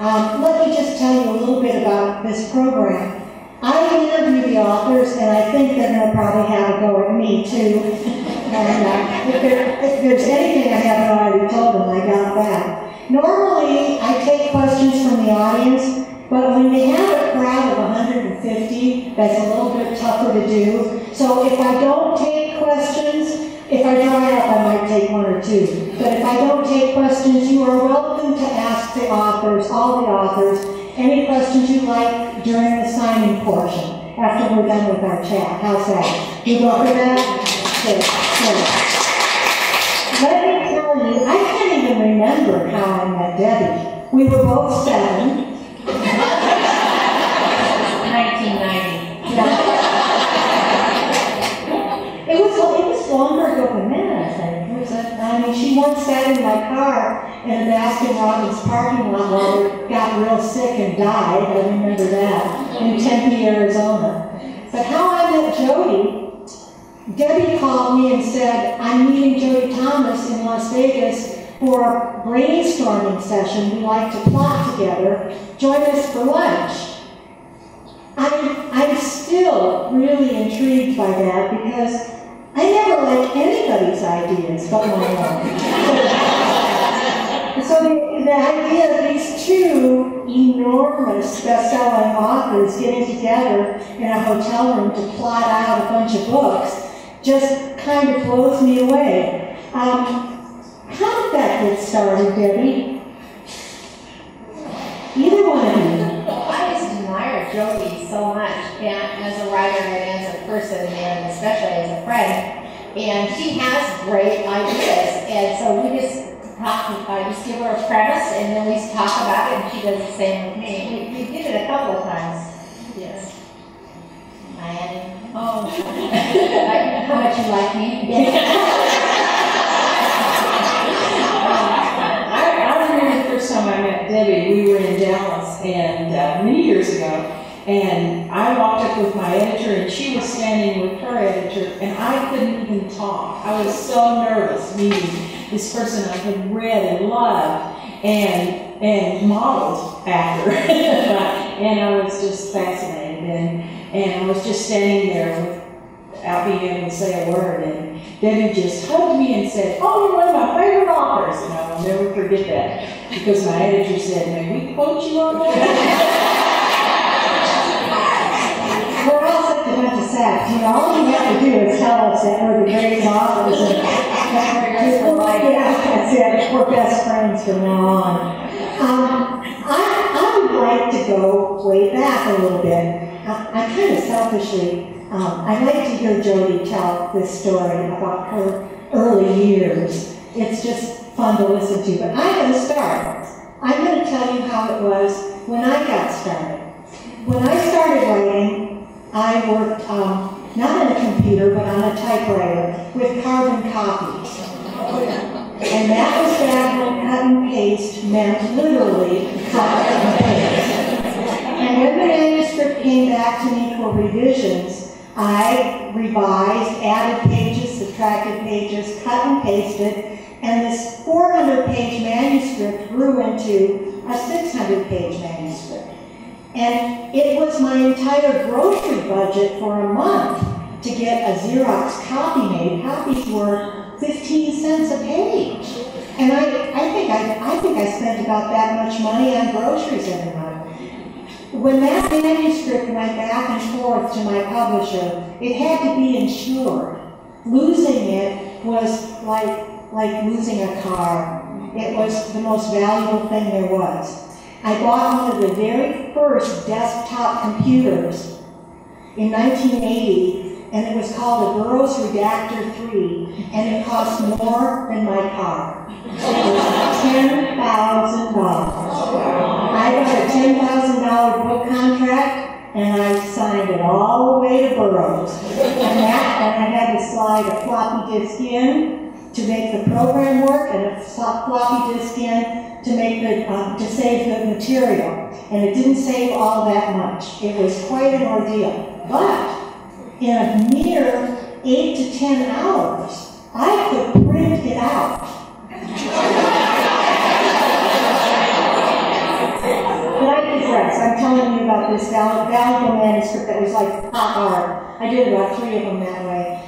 Let me just tell you a little bit about this program. I interview the authors, and I think they're going to probably have a go at me, too. And if there's anything I haven't already told them, I got that. Normally, I take questions from the audience, but when they have a crowd of 150, that's a little bit tougher to do. So if I don't take questions, if I dry up, I might take one or two. But if I don't take questions, you are welcome to ask the authors, all the authors, any questions you like during the signing portion, after we're done with our chat. How's that? You go for that? Good. Let me tell you, I can't even remember how I met Debbie. We were both 7. 1990. Yeah. It was longer ago than that, I think. She once sat in my car in a Baskin-Robbins parking lot while we got real sick and died. I remember that, in Tempe, Arizona. But how I met Jodi, Debbie called me and said, I'm meeting Jodi Thomas in Las Vegas for a brainstorming session. We like to plot together. Join us for lunch. I'm still really intrigued by that because I never like anybody's ideas but my own. So the idea of these two enormous best-selling authors getting together in a hotel room to plot out a bunch of books just kind of blows me away. How did that get started, Debbie? Either one of you. I just admire Jodi so much, and as a writer and as a person, and especially as a friend. And she has great ideas, and so we just talk. I just give her a premise, and then we talk about it, and she does the same with me. We did it a couple of times. Yes. Miami. Oh. How much you like me? I remember the first time I met Debbie, we were in Dallas, and many years ago, and I walked up with my editor, and she was standing with her editor, and I couldn't even talk. I was so nervous meeting this person I had read and loved and modeled after, and I was just fascinated, and I was just standing there without being able to say a word, and Debbie just hugged me and said, "Oh, you're one of my favorite authors," and I will never forget that, because my editor said, "May we quote you on that?" We're all such a bunch of saps. You know, all you have to do is tell us that we're the greatest authors. That's it. We're best friends from now on. I would like to go way back a little bit. I kind of selfishly, I'd like to hear Jodi tell this story about her early years. It's just fun to listen to. But I'm going to start. I'm going to tell you how it was when I got started. When I started writing, I worked not on a computer, but on a typewriter with carbon copies. And that was back when cut and paste meant literally cut and paste. And when the manuscript came back to me for revisions, I revised, added pages, subtracted pages, cut and pasted, and this 400-page manuscript grew into a 600-page manuscript. And it was my entire grocery budget for a month to get a Xerox copy made. Copies were 15 cents a page. And I think I spent about that much money on groceries every month. When that manuscript went back and forth to my publisher, it had to be insured. Losing it was like losing a car. It was the most valuable thing there was. I bought one of the very first desktop computers in 1980, and it was called a Burroughs Redactor 3, and it cost more than my car. It was $10,000. I got a $10,000 book contract, and I signed it all the way to Burroughs. And I had to slide a floppy disk in to make the program work, and a floppy disk in to make to save the material. And it didn't save all that much. It was quite an ordeal. But in a mere 8 to 10 hours, I could print it out. Yes, I'm telling you about this valuable manuscript that was like pop art. I did about 3 of them that way.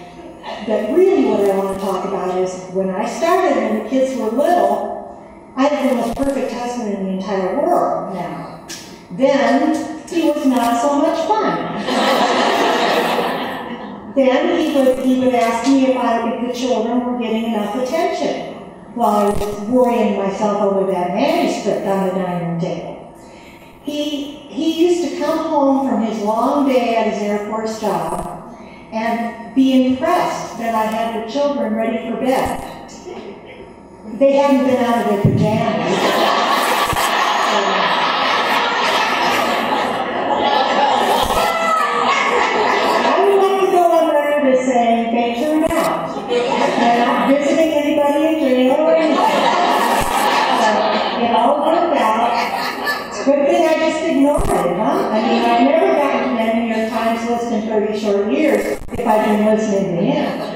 But really what I want to talk about is when I started, when the kids were little, I had the most perfect husband in the entire world now. Then he was not so much fun. Then he would ask me if the children were getting enough attention while I was worrying myself over that manuscript on the dining room table. He used to come home from his long day at his Air Force job and be impressed that I had the children ready for bed. They hadn't been out of their pajamas. I would like to go on record as saying they turned out. They're not visiting anybody in jail or anything. It all worked out. Good thing I just ignored it, huh? I mean, I've never gotten to that New York Times list in 30 short years if I've been listening to him.